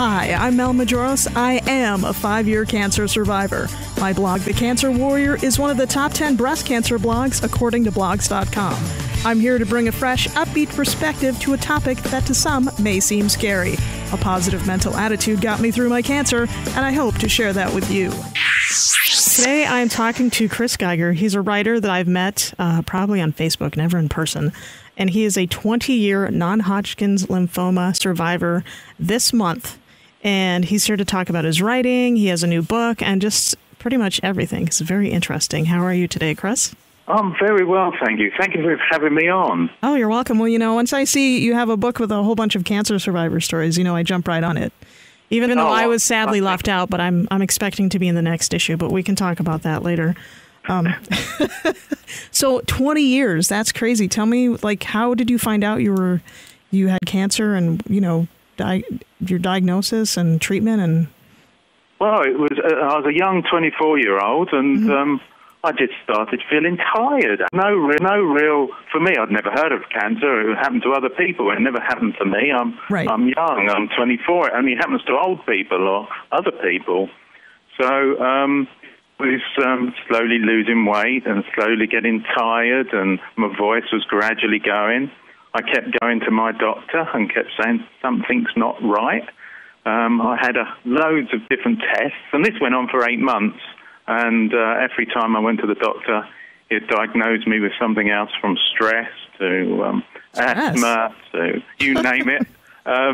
Hi, I'm Mel Majoros. I am a 5-year cancer survivor. My blog, The Cancer Warrior, is one of the top 10 breast cancer blogs according to blogs.com. I'm here to bring a fresh, upbeat perspective to a topic that to some may seem scary. A positive mental attitude got me through my cancer, and I hope to share that with you. Today, I'm talking to Chris Geiger. He's a writer that I've met probably on Facebook, never in person. And he is a 20-year Non Hodgkins Lymphoma survivor this month. And he's here to talk about his writing. He has a new book and just pretty much everything. It's very interesting. How are you today, Chris? I'm very well, thank you. Thank you for having me on. Oh, you're welcome. Well, once I see you have a book with a whole bunch of cancer survivor stories, I jump right on it. Even though I was sadly left out, but I'm expecting to be in the next issue, but we can talk about that later. So 20 years, that's crazy. Tell me, how did you find out you had cancer and, your diagnosis and treatment? And well, I was a young 24-year-old and I just started feeling tired. No real, for me, I'd never heard of cancer. It happened to other people. It never happened to me. I'm young, I'm 24. It only happens to old people or other people. So was slowly losing weight and slowly getting tired, and my voice was gradually going. I kept going to my doctor and kept saying something's not right. I had loads of different tests, and this went on for 8 months. And every time I went to the doctor, he'd diagnose me with something else, from stress to asthma to you name it. I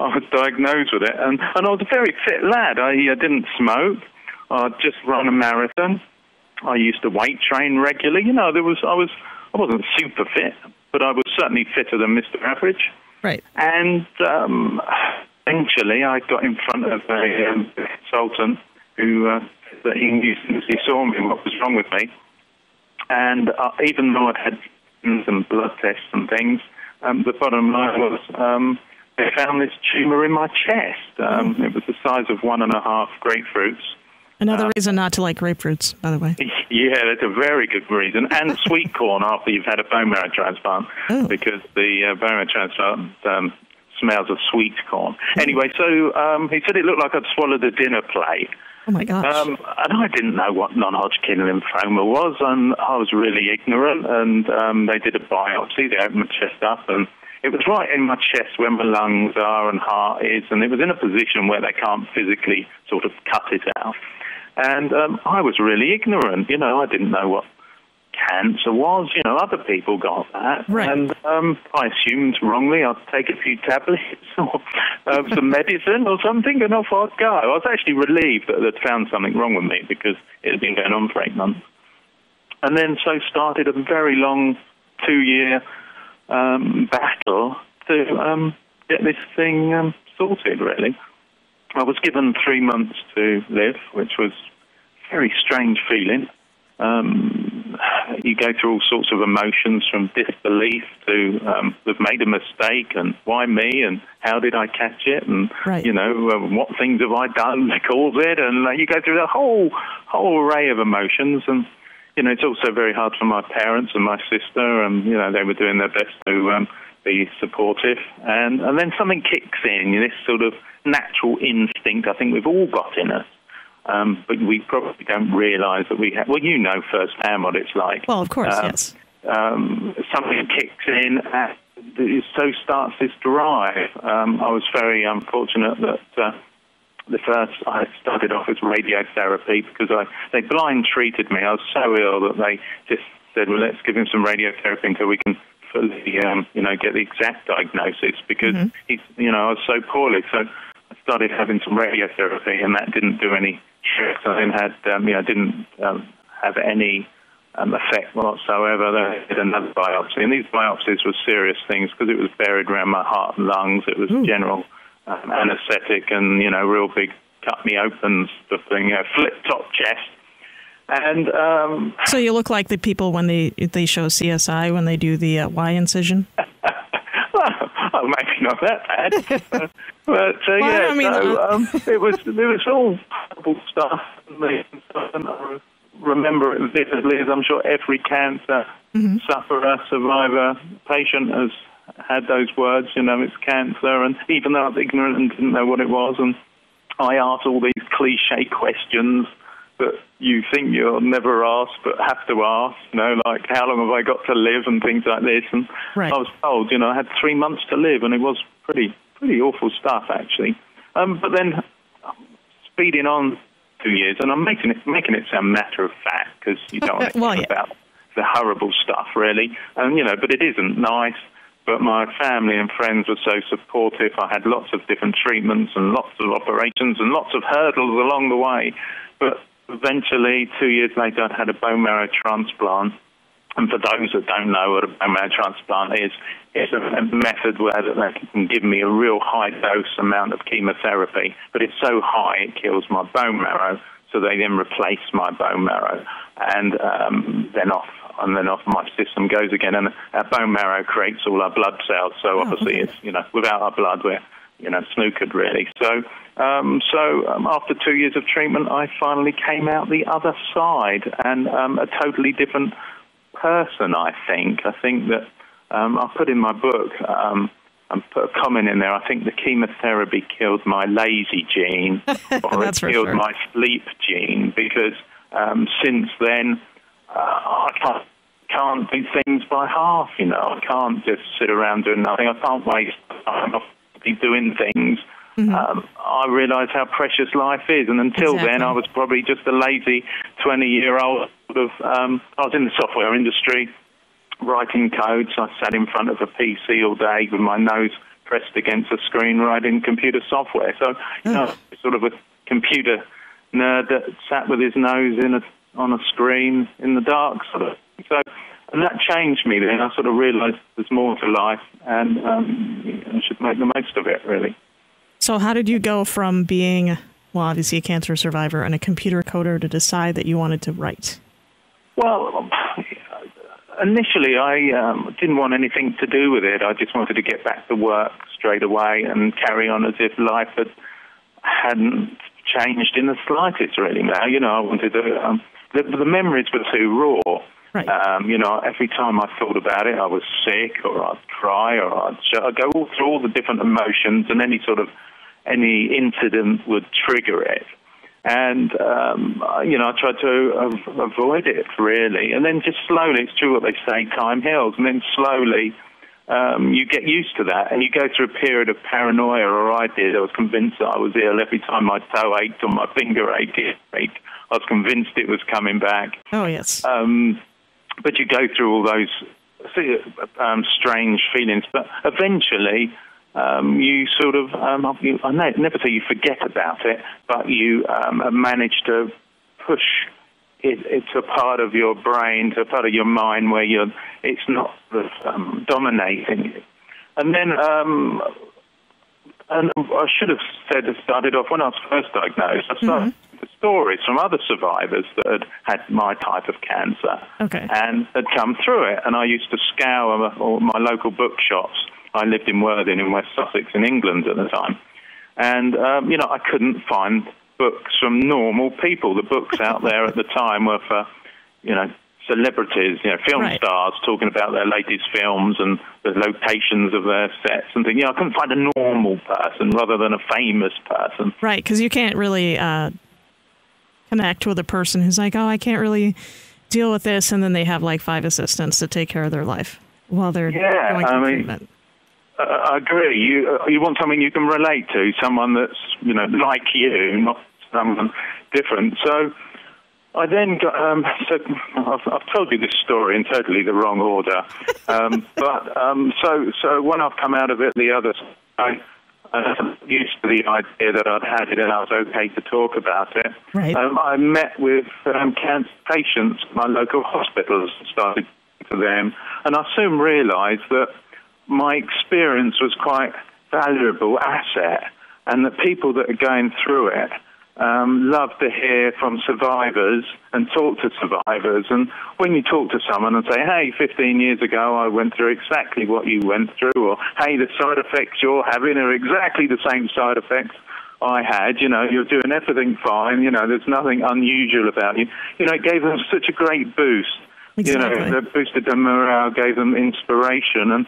was diagnosed with it, and I was a very fit lad. I didn't smoke. I'd just run a marathon. I used to weight train regularly. I wasn't super fit, but I was certainly fitter than Mr. Average. Right. And eventually, I got in front of a consultant who that he saw me, what was wrong with me. And even though I'd had some blood tests and things, the bottom line was they found this tumour in my chest. It was the size of 1.5 grapefruits. Another reason not to like grapefruits, by the way. Yeah, that's a very good reason. And sweet corn after you've had a bone marrow transplant, because the bone marrow transplant smells of sweet corn. Anyway, so he said it looked like I'd swallowed a dinner plate. Oh, my gosh. And I didn't know what Non Hodgkins lymphoma was, and I was really ignorant, and they did a biopsy. They opened my chest up, and it was right in my chest where my lungs are and heart is, and it was in a position where they can't physically sort of cut it out. And I was really ignorant. I didn't know what cancer was. Other people got that. Right. And I assumed wrongly I'd take a few tablets or some medicine or something, and off I'd go. I was actually relieved that they'd found something wrong with me, because it had been going on for 8 months. And then so started a very long 2-year battle to get this thing sorted, really. I was given 3 months to live, which was a very strange feeling. You go through all sorts of emotions, from disbelief to they've made a mistake, and why me, and how did I catch it, and what things have I done to cause it, and you go through the whole array of emotions. And it's also very hard for my parents and my sister, and they were doing their best to be supportive, and then something kicks in, this sort of natural instinct I think we've all got in us. But we probably don't realise that we have. Well, firsthand what it's like. Well, of course, yes. Something kicks in, and so starts this drive. I was very unfortunate that I started off with radiotherapy, because they blind treated me. I was so ill that they just said, well, let's give him some radiotherapy until we can fully, get the exact diagnosis, because I was so poorly. So I started having some radiotherapy, and that didn't do any tricks. I then had, didn't have any effect whatsoever. They did another biopsy, and these biopsies were serious things, because it was buried around my heart and lungs. It was general anaesthetic, and real big cut me open sort of thing, flip top chest. And so you look like the people when they show CSI when they do the Y incision. Well, maybe not that bad, but it was all horrible stuff. And I remember it vividly, as I'm sure every cancer sufferer, survivor, patient has had those words, it's cancer, and even though I was ignorant and didn't know what it was, and I asked all these cliche questions that you think you'll never ask but have to ask, like how long have I got to live and things like this. And right. I was told, I had 3 months to live, and it was pretty awful stuff, actually. But then speeding on 2 years, and I'm making it sound matter of fact because you don't want to well, talk about the horrible stuff, really. And, but it isn't nice. But my family and friends were so supportive. I had lots of different treatments and lots of operations and lots of hurdles along the way. But eventually, 2 years later, I'd had a bone marrow transplant. And for those that don't know what a bone marrow transplant is, it's a method where they can give me a real high-dose amount of chemotherapy. But it's so high, it kills my bone marrow. So they then replace my bone marrow. And then off my system goes again, and our bone marrow creates all our blood cells. So obviously, it's without our blood, we're snookered really. So after 2 years of treatment, I finally came out the other side, and a totally different person. I think that I put in my book. I put a comment in there. I think the chemotherapy killed my lazy gene, or it killed my sleep gene, because since then. I can't do things by half, I can't just sit around doing nothing. I can't waste time off doing things. Mm-hmm. I realise how precious life is, and until then I was probably just a lazy 20-year-old. I was in the software industry, writing codes. I sat in front of a PC all day with my nose pressed against a screen writing computer software. So, sort of a computer nerd that sat with his nose on a screen in the dark, sort of. So, and that changed me then. I sort of realised there's more to life, and I should make the most of it, really. So how did you go from being, obviously a cancer survivor and a computer coder to decide that you wanted to write? Well, initially I didn't want anything to do with it. I just wanted to get back to work straight away and carry on as if life hadn't changed in the slightest, really. Now, I wanted to... The memories were too raw. Right. Every time I thought about it, I was sick, or I'd cry, or I'd go all through all the different emotions, and any incident would trigger it. And, I tried to avoid it, really. And then just slowly, it's true what they say, time heals. And then slowly you get used to that, and you go through a period of paranoia, or I did. I was convinced that I was ill. Every time my toe ached or my finger ached, I was convinced it was coming back. Oh, yes. But you go through all those strange feelings. But eventually, you sort of, I never say you forget about it, but you manage to push it to a part of your brain, to a part of your mind where it's not dominating you. And then... and I should have started off when I was first diagnosed. I started with stories from other survivors that had my type of cancer and had come through it. And I used to scour my local bookshops. I lived in Worthing in West Sussex in England at the time. And, I couldn't find books from normal people. The books out there at the time were for, celebrities, film stars talking about their latest films and the locations of their sets and things. I couldn't find a normal person rather than a famous person. Right, because you can't really connect with a person who's like, I can't really deal with this, and then they have like 5 assistants to take care of their life while they're going through treatment. I agree. You want something you can relate to, someone that's, like you, not someone different. So I then got, I've told you this story in totally the wrong order, so when I've come out of it the other side, I'm used to the idea that I'd had it and I was okay to talk about it. Right. I met with cancer patients at my local hospitals and started to them, and I soon realised that my experience was quite a valuable asset, and the people that are going through it love to hear from survivors and talk to survivors. And when you talk to someone and say, hey, 15 years ago I went through exactly what you went through, or hey, the side effects you're having are exactly the same side effects I had, you're doing everything fine, there's nothing unusual about you. It gave them such a great boost. Exactly. That boosted their morale, gave them inspiration. And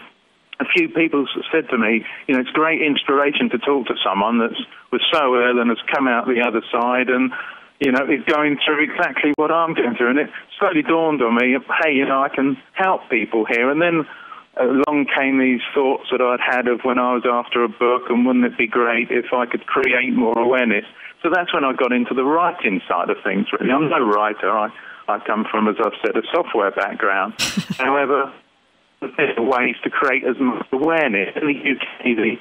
a few people said to me, it's great inspiration to talk to someone that was so ill and has come out the other side and, is going through exactly what I'm going through. And it slowly dawned on me, hey, I can help people here. And then along came these thoughts that I'd had of when I was after a book, and wouldn't it be great if I could create more awareness? So that's when I got into the writing side of things, really. I'm no writer. I come from, as I've said, a software background. However, there's ways to create as much awareness. In the UK, the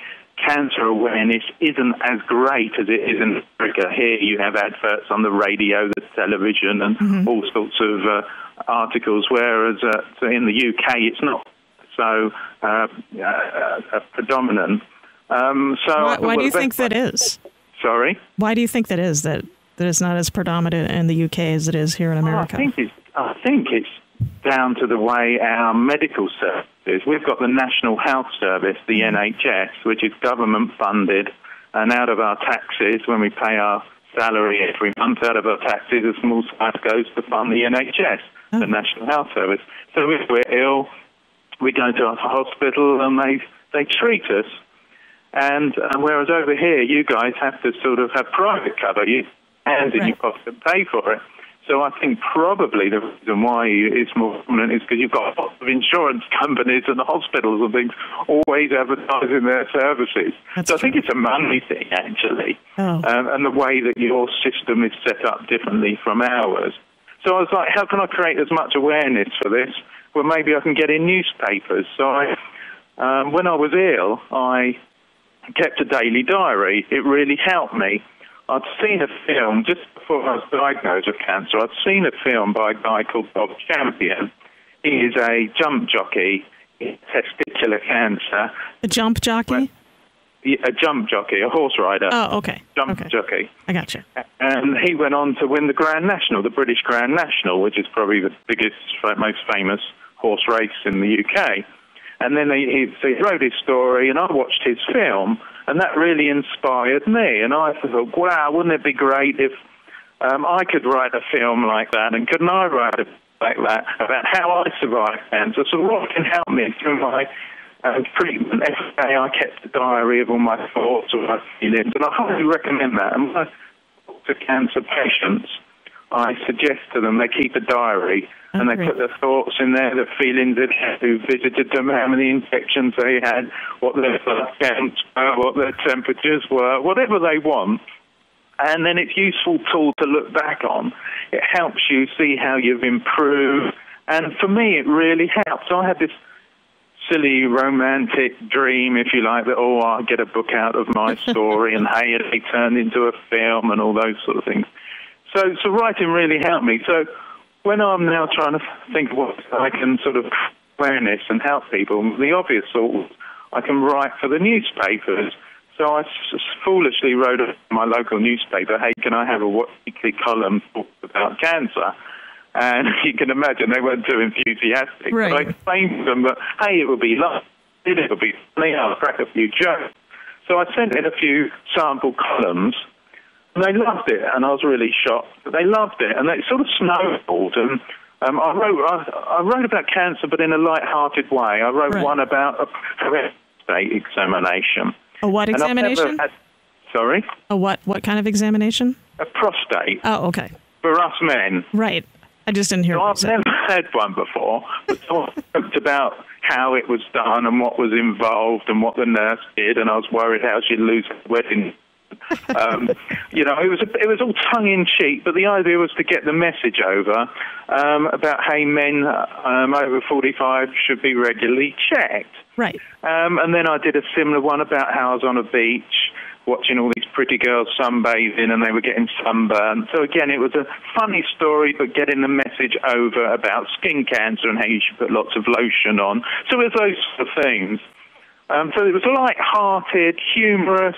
cancer awareness isn't as great as it is in America. Here you have adverts on the radio, the television, and all sorts of articles, whereas in the UK it's not so predominant. Why do you think that is? Sorry? Why do you think that is, that it's not as predominant in the UK as it is here in America? I think it's down to the way our medical services. We've got the National Health Service, the NHS, which is government funded, and out of our taxes, when we pay our salary every month, out of our taxes, a small slice goes to fund the NHS, the National Health Service. So if we're ill, we go to a hospital and they treat us. And whereas over here, you guys have to sort of have private cover. You hand in your pocket and pay for it. So I think probably the reason why it's more prominent is because you've got lots of insurance companies and the hospitals and things always advertising their services. I think it's a money thing, actually, and the way that your system is set up differently from ours. So I was like, how can I create as much awareness for this? Well, maybe I can get in newspapers. So when I was ill, I kept a daily diary. It really helped me. I'd seen a film, just before I was diagnosed with cancer, I'd seen a film by a guy called Bob Champion. He is a jump jockey in testicular cancer. A jump jockey? A jump jockey, a horse rider. Oh, okay. Jump jockey. I gotcha. And he went on to win the Grand National, the British Grand National, which is probably the biggest, most famous horse race in the UK. And then he wrote his story, and I watched his film, and that really inspired me. And I thought, wow, wouldn't it be great if I could write a film like that, and couldn't I write a film like that about how I survived cancer? So what can help me through my treatment? Every day I kept a diary of all my thoughts, all my feelings, and I highly recommend that. And when I talk to cancer patients, I suggest to them they keep a diary, and they put their thoughts in there, the feelings they had, who visited them, how many infections they had, what their blood counts were, what their temperatures were, whatever they want. And then it's a useful tool to look back on. It helps you see how you've improved. And for me, it really helps. I had this silly romantic dream, if you like, that, I'll get a book out of my story, and hey, it turned into a film and all those sort of things. So writing really helped me. So when I'm now trying to think of what I can sort of awareness and help people, the obvious thought was I can write for the newspapers. So I foolishly wrote to my local newspaper, hey, can I have a weekly column about cancer? And you can imagine they weren't too enthusiastic. Right. But I explained to them that, hey, it would be lovely, it would be funny, I'll crack a few jokes. So I sent in a few sample columns, and they loved it, and I was really shocked. But they loved it, and it sort of snowballed. And I wrote about cancer, but in a light-hearted way. I wrote one about a prostate examination. A what examination? Sorry? A what kind of examination? A prostate. Oh, okay. For us men. Right. I just didn't hear what you said. I've never had one before, but I talked about how it was done and what was involved and what the nurse did, and I was worried how she'd lose her wedding. It was all tongue-in-cheek, but the idea was to get the message over about how men over 45 should be regularly checked. Right. And then I did a similar one about how I was on a beach watching all these pretty girls sunbathing and they were getting sunburned. So again, it was a funny story, but getting the message over about skin cancer and how you should put lots of lotion on. So it was those sort of things. So it was light-hearted, humorous,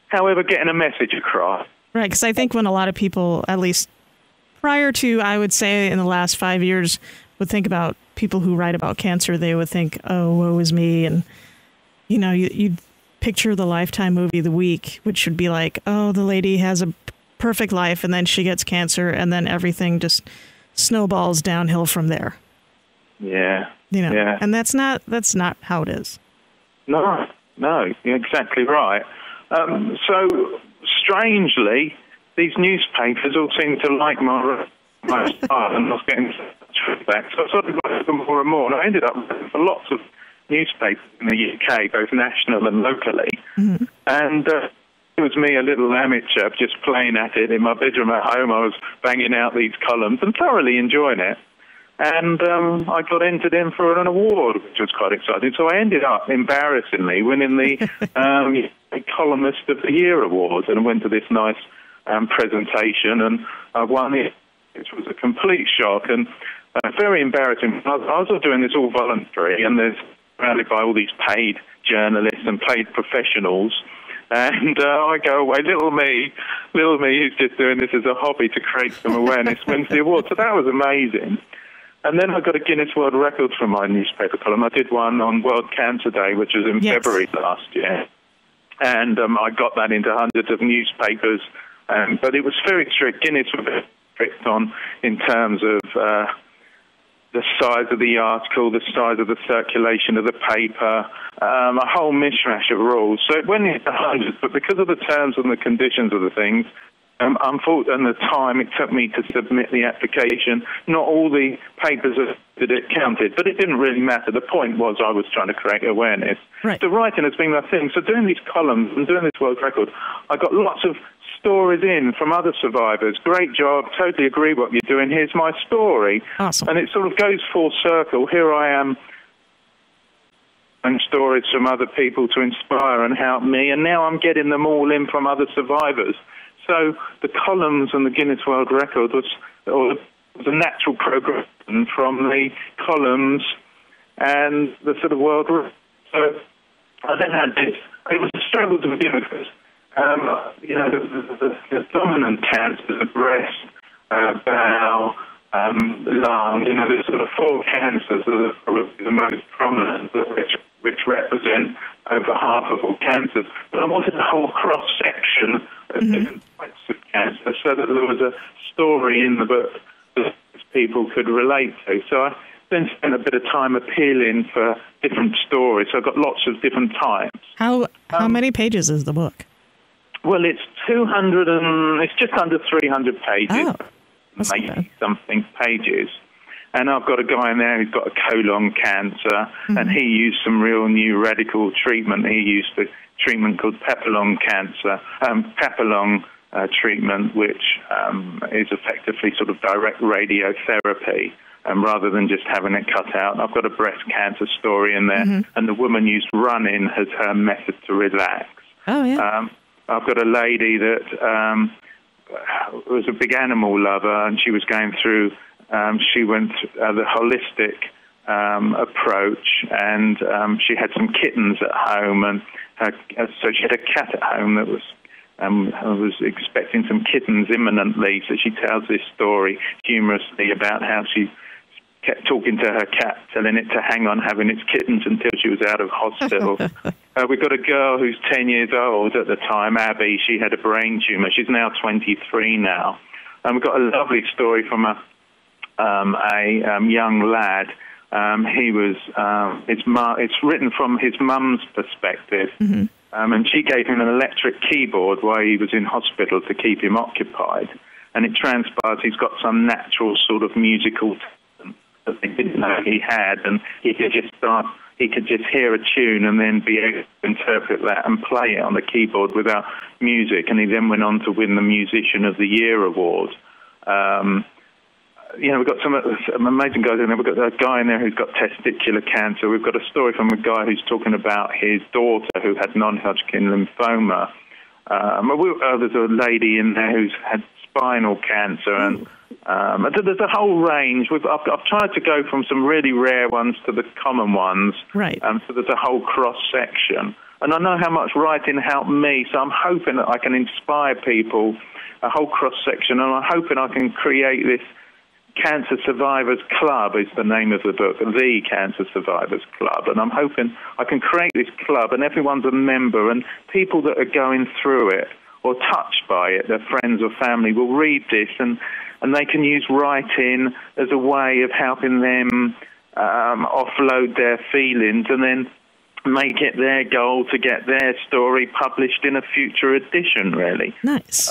however, getting a message across. Right, because I think when a lot of people, at least prior to, I would say, in the last 5 years, would think about people who write about cancer, they would think, oh, woe is me. And, you'd picture the Lifetime movie The Week, which should be like, oh, the lady has a perfect life, and then she gets cancer, and then everything just snowballs downhill from there. Yeah. And that's not how it is. No, you're exactly right. So, strangely, these newspapers all seem to like my style, and I was getting feedback. So I started writing them more and more, and I ended up writing for lots of newspapers in the UK, both national and locally. Mm-hmm. And it was me, a little amateur, just playing at it in my bedroom at home. I was banging out these columns and thoroughly enjoying it. And I got entered in for an award, which was quite exciting. So I ended up, embarrassingly, winning the Columnist of the Year award. And I went to this nice presentation, and I won it, which was a complete shock and very embarrassing. I was doing this all voluntary, and there's surrounded by all these paid journalists and paid professionals. And I go away, little me who's just doing this as a hobby to create some awareness, wins the award. So that was amazing. And then I got a Guinness World Record for my newspaper column. I did one on World Cancer Day, which was in February last year. And I got that into hundreds of newspapers. But it was very strict. Guinness was very strict in terms of the size of the article, the size of the circulation of the paper, a whole mishmash of rules. So it went into hundreds, but because of the terms and the conditions of the things, unfortunately, and the time it took me to submit the application, not all the papers that it counted, but it didn't really matter. The point was I was trying to create awareness. Right. So writing has been my thing. So doing these columns and doing this world record, I got lots of stories in from other survivors. Great job, totally agree what you're doing. Here's my story. Awesome. And it sort of goes full circle. Here I am, and stories from other people to inspire and help me, and now I'm getting them all in from other survivors. So the columns and the Guinness World Record was a natural progression from the columns and the sort of world record. So I then had this. It was a struggle to begin with because, the dominant cancers, the breast, bowel, lung, the sort of four cancers that are probably the most prominent, which represent over half of all cancers. But I wanted a whole cross-section of different types of cancer so that there was a story in the book that people could relate to. So I then spent a bit of time appealing for different stories. So I got lots of different types. How many pages is the book? Well, it's it's just under 300 pages, maybe something pages. And I've got a guy in there who's got a colon cancer, and he used some real new radical treatment. He used the treatment called papillon treatment, which is effectively sort of direct radiotherapy, rather than just having it cut out. I've got a breast cancer story in there, and the woman used running as her method to relax. Oh, yeah. I've got a lady that was a big animal lover, and she was going through, she went the holistic approach, and she had some kittens at home, and so she had a cat at home that was expecting some kittens imminently. So she tells this story humorously about how she kept talking to her cat, telling it to hang on having its kittens until she was out of hospital. We've got a girl who's 10 years old at the time, Abby. She had a brain tumor. She's now 23 now. And we've got a lovely story from a young lad. He was it's written from his mum's perspective, and she gave him an electric keyboard while he was in hospital to keep him occupied. And it transpires he's got some natural sort of musical talent that they didn't know he had, and he could just hear a tune and then be able to interpret that and play it on the keyboard without music. And he then went on to win the Musician of the Year award. We've got some amazing guys in there. We've got a guy in there who's got testicular cancer. We've got a story from a guy who's talking about his daughter who had Non Hodgkins Lymphoma. There's a lady in there who's had spinal cancer, and there's a whole range. I've tried to go from some really rare ones to the common ones. Right. So there's a whole cross-section. And I know how much writing helped me, so I'm hoping that I can inspire people, a whole cross-section, and I'm hoping I can create this Cancer Survivors Club is the name of the book, the Cancer Survivors Club. And I'm hoping I can create this club and everyone's a member, and people that are going through it or touched by it, their friends or family, will read this and they can use writing as a way of helping them offload their feelings, and then make it their goal to get their story published in a future edition, really. Nice.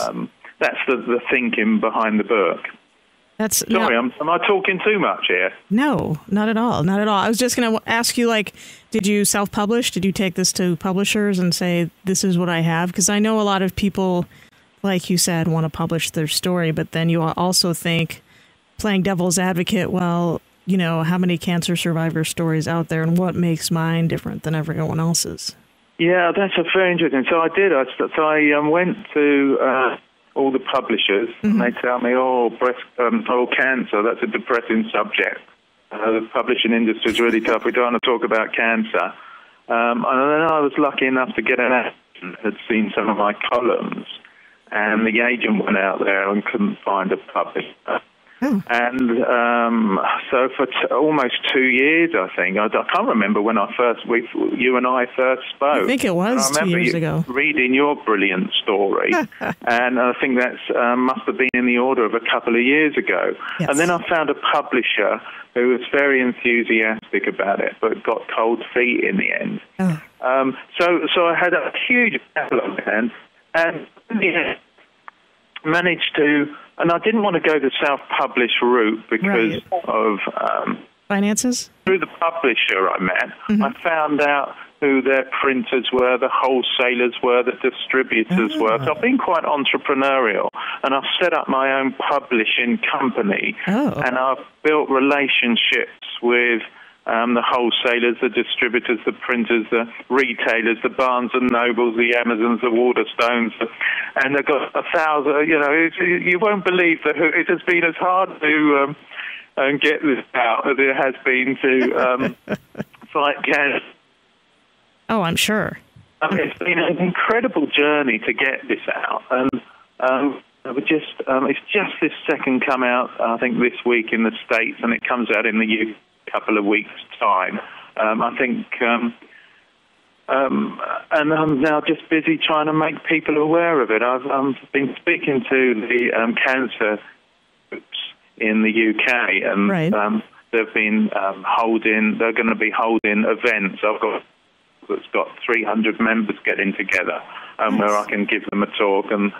That's the thinking behind the book. Sorry, am I talking too much here? No, not at all. Not at all. I was just going to ask you, did you self-publish? Did you take this to publishers and say, this is what I have? Because I know a lot of people, like you said, want to publish their story, but then you also think, playing devil's advocate, well, how many cancer survivor stories out there and what makes mine different than everyone else's? Yeah, that's very interesting. So I did. I went to all the publishers, and they tell me, cancer, that's a depressing subject. The publishing industry is really tough. We don't want to talk about cancer. And then I was lucky enough to get an agent had seen some of my columns, and the agent went out there and couldn't find a publisher. And so for almost 2 years, I think, I can't remember when you and I first spoke. I think it was 2 years ago. Reading your brilliant story, and I think that must have been in the order of a couple of years ago. Yes. And then I found a publisher who was very enthusiastic about it, but got cold feet in the end. So I had a huge backlog then, and in the end, managed to, and I didn't want to go the self-publish route because of finances. Through the publisher I met, I found out who their printers were, the wholesalers were, the distributors were. So I've been quite entrepreneurial, and I've set up my own publishing company, and I've built relationships with the wholesalers, the distributors, the printers, the retailers, the Barnes and Nobles, the Amazons, the Waterstones, and they've got 1,000. You won't believe that it has been as hard to get this out as it has been to fight cancer. Oh, I'm sure. It's been an incredible journey to get this out, and it's just this second come out, I think, this week in the States, and it comes out in the UK couple of weeks' time. I think, and I'm now just busy trying to make people aware of it. I've been speaking to the cancer groups in the UK, and they've been they're going to be holding events. That's got 300 members getting together, where I can give them a talk and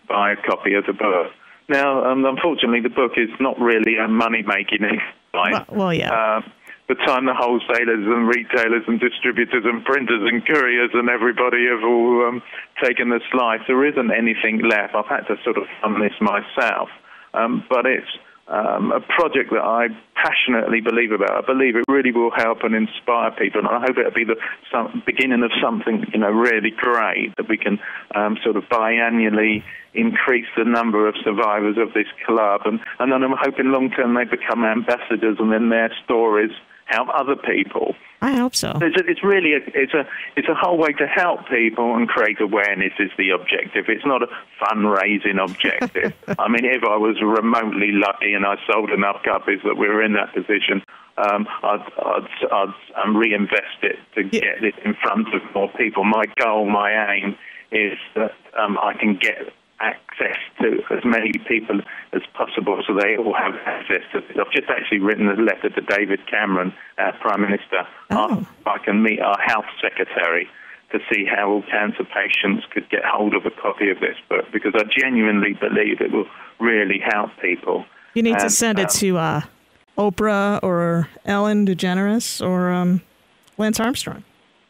buy a copy of the book. Now, unfortunately, the book is not really a money-making exercise. Well, yeah. The time the wholesalers and retailers and distributors and printers and couriers and everybody have all taken the slice, there isn't anything left. I've had to sort of fund this myself. But it's a project that I passionately believe about. I believe it really will help and inspire people, and I hope it'll be the beginning of something, really great, that we can sort of biannually increase the number of survivors of this club, and then I'm hoping long term they become ambassadors, and then their stories help other people. I hope so. It's really it's a whole way to help people and create awareness is the objective. It's not a fundraising objective. I mean, if I was remotely lucky and I sold enough copies that we were in that position, I'd reinvest it to get it in front of more people. My goal, my aim is that I can get access to as many people as possible so they all have access to this. I've just actually written a letter to David Cameron, our Prime Minister. I can meet our health secretary to see how all cancer patients could get hold of a copy of this book, because I genuinely believe it will really help people. You need to send it to Oprah or Ellen DeGeneres or Lance Armstrong.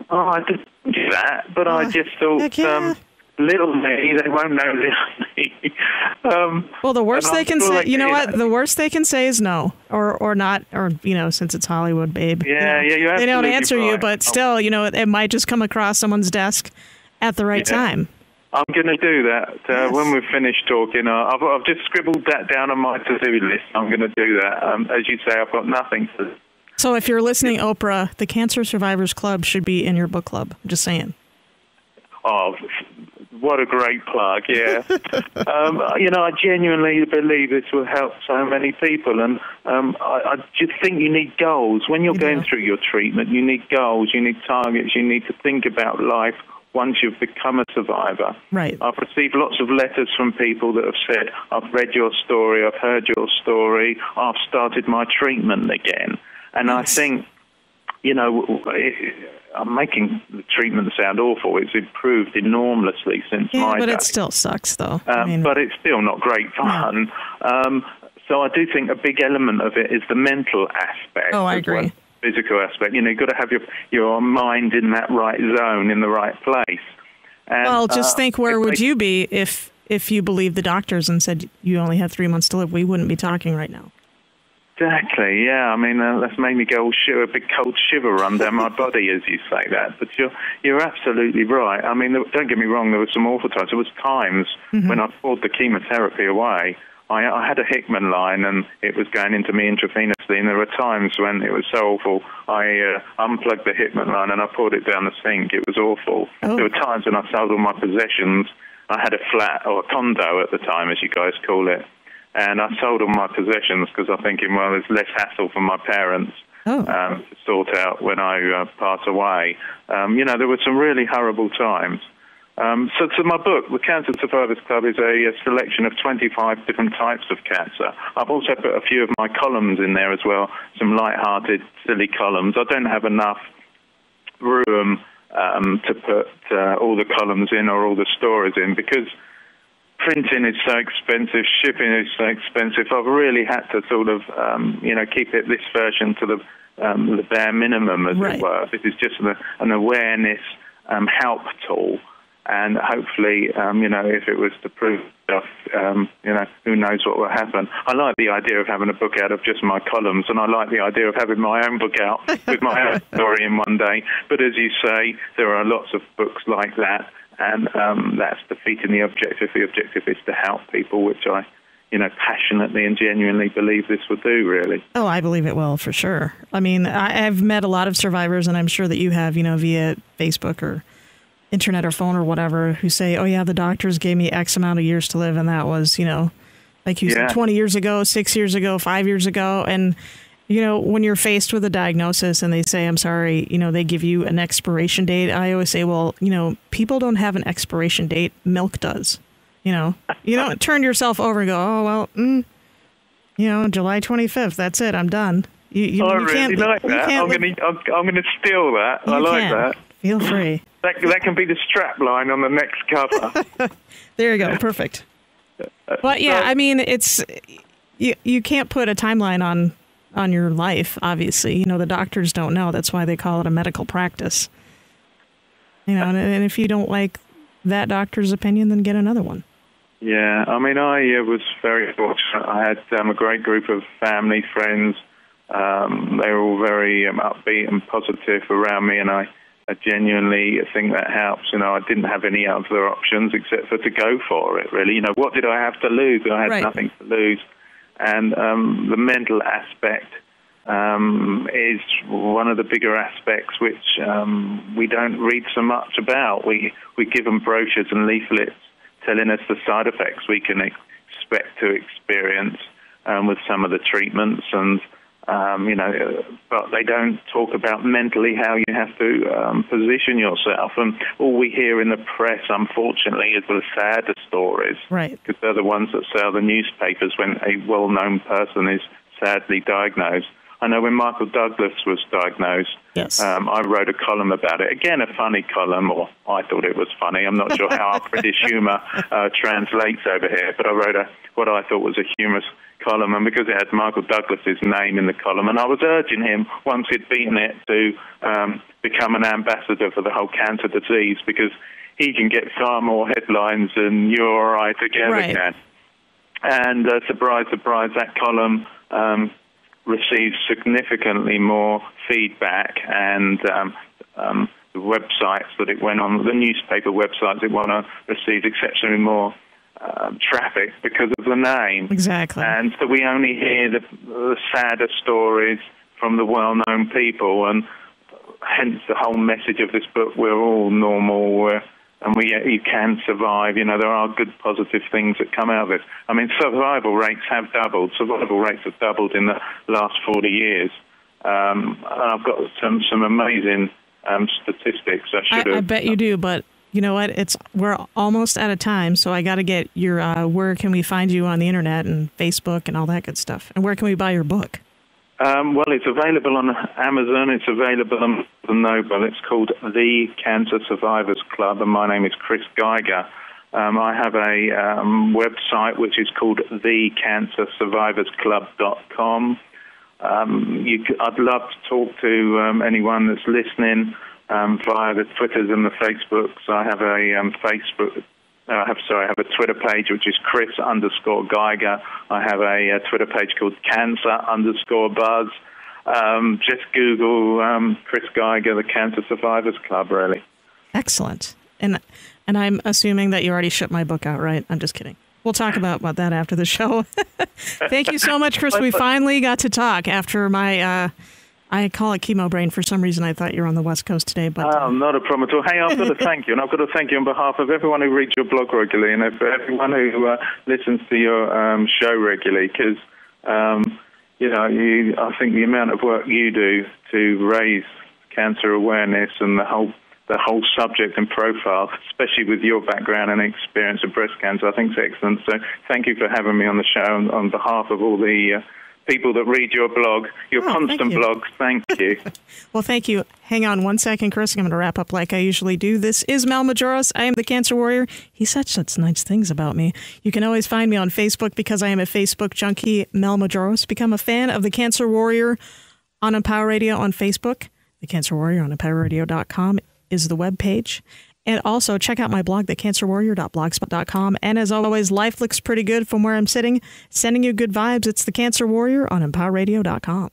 Oh, I didn't do that, but I just thought... Little me, they won't know little me. Well, the worst they can say, the worst they can say is no, or not, or since it's Hollywood, babe. Yeah, you're they don't answer right. you, but still, it might just come across someone's desk at the right time. I'm going to do that when we've finished talking. I've just scribbled that down on my to-do list. I'm going to do that. As you say, I've got nothing to. So if you're listening, Oprah, the Cancer Survivors Club should be in your book club. I'm just saying. Oh, what a great plug, yeah. I genuinely believe this will help so many people, and I just think you need goals. When you're going through your treatment, you need goals, you need targets, you need to think about life once you've become a survivor. Right. I've received lots of letters from people that have said, I've read your story, I've heard your story, I've started my treatment again. And I think I'm making the treatment sound awful. It's improved enormously since my but day. it still sucks, though. But it's still not great fun. So I do think a big element of it is the mental aspect. Oh, I agree. Physical aspect. You've got to have your mind in that right zone, in the right place. And, well, just think, where would you be if you believed the doctors and said you only have 3 months to live? We wouldn't be talking right now. Exactly, yeah. I mean, that's made me go a big cold shiver run down my body as you say that. But you're absolutely right. I mean, don't get me wrong, there were some awful times. There was times when I poured the chemotherapy away. I had a Hickman line, and it was going into me intravenously, and there were times when it was so awful, I unplugged the Hickman line and I poured it down the sink. It was awful. Oh. There were times when I sold all my possessions. I had a flat, or a condo at the time, as you guys call it, and I sold all my possessions because I'm thinking, well, there's less hassle for my parents to sort out when I pass away. There were some really horrible times. So my book, The Cancer Survivors Club, is a selection of 25 different types of cancer. I've also put a few of my columns in there as well, some light-hearted, silly columns. I don't have enough room to put all the columns in or all the stories in because printing is so expensive, shipping is so expensive. I've really had to sort of, keep this version to the bare minimum, as it were. This is just an awareness help tool. And hopefully, if it was to prove stuff, who knows what will happen. I like the idea of having a book out of just my columns, and I like the idea of having my own book out with my own story in one day. But as you say, there are lots of books like that, and that's defeating the objective. The objective is to help people, which I, passionately and genuinely believe this will do, really. Oh, I believe it will, for sure. I mean, I've met a lot of survivors, and I'm sure that you have, via Facebook or internet or phone or whatever, who say, oh, yeah, the doctors gave me X amount of years to live, and that was, like you said, 20 years ago, 6 years ago, 5 years ago. And, when you're faced with a diagnosis and they say, I'm sorry, they give you an expiration date, I always say, well, people don't have an expiration date. Milk does. You don't turn yourself over and go, oh, well, July 25th, that's it, I'm done. You really like that. I'm going to steal that. I like that. Feel free. That can be the strap line on the next cover. There you go. Perfect. But yeah, I mean, it's you can't put a timeline on your life, obviously. The doctors don't know. That's why they call it a medical practice. And if you don't like that doctor's opinion, then get another one. Yeah, I mean, I was very fortunate. I had a great group of family, friends. They were all very upbeat and positive around me, and I genuinely think that helps. I didn't have any other options except for to go for it, really. What did I have to lose? I had nothing to lose. And the mental aspect is one of the bigger aspects which we don't read so much about. We give them brochures and leaflets telling us the side effects we can expect to experience with some of the treatments, and but they don't talk about mentally how you have to position yourself. And all we hear in the press, unfortunately, is the sadder stories. Right. Because they're the ones that sell the newspapers when a well-known person is sadly diagnosed. I know when Michael Douglas was diagnosed, I wrote a column about it. Again, a funny column, or I thought it was funny. I'm not sure how our British humour translates over here, but I wrote what I thought was a humorous column, and because it had Michael Douglas's name in the column, and I was urging him, once he'd beaten it, to become an ambassador for the whole cancer disease, because he can get far more headlines than you or I together can. And surprise, surprise, that column received significantly more feedback, and the websites that it went on, the newspaper websites it went on, received exceptionally more traffic because of the name. Exactly. And so we only hear the sadder stories from the well-known people, and hence the whole message of this book: we're all normal, and you can survive. There are good, positive things that come out of it. I mean, survival rates have doubled. Survival rates have doubled in the last 40 years. And I've got some amazing statistics. I bet you do, but you know what? We're almost out of time, so I got to get your where can we find you on the internet and Facebook and all that good stuff, and where can we buy your book? Well, it's available on Amazon. It's available on Noble. It's called The Cancer Survivors Club, and my name is Chris Geiger. I have a website which is called thecancersurvivorsclub.com. I'd love to talk to anyone that's listening via the Twitters and the Facebooks. I have a I have a Twitter page which is Chris_Geiger. I have a Twitter page called Cancer_Buzz. Just Google Chris Geiger, the Cancer Survivors Club, really. Excellent. And I'm assuming that you already shipped my book out, right? I'm just kidding. We'll talk about that after the show. Thank you so much, Chris. We finally got to talk after my, I call it chemo brain. For some reason, I thought you were on the West Coast today. But not a problem at all. Hey, I've got to thank you. And I've got to thank you on behalf of everyone who reads your blog regularly and everyone who listens to your show regularly. Because, I think the amount of work you do to raise cancer awareness and the whole subject and profile, especially with your background and experience of breast cancer, I think is excellent. So thank you for having me on the show on behalf of all the people that read your blog, your constant blogs. Thank you. Well, thank you. Hang on one second, Chris. I'm going to wrap up like I usually do. This is Mel Majoros. I am the Cancer Warrior. He said such nice things about me. You can always find me on Facebook because I am a Facebook junkie, Mel Majoros. Become a fan of the Cancer Warrior on Empower Radio on Facebook. The Cancer Warrior on EmpowerRadio.com is the webpage. And also check out my blog, thecancerwarrior.blogspot.com. And as always, life looks pretty good from where I'm sitting. Sending you good vibes. It's the Cancer Warrior on EmpowerRadio.com.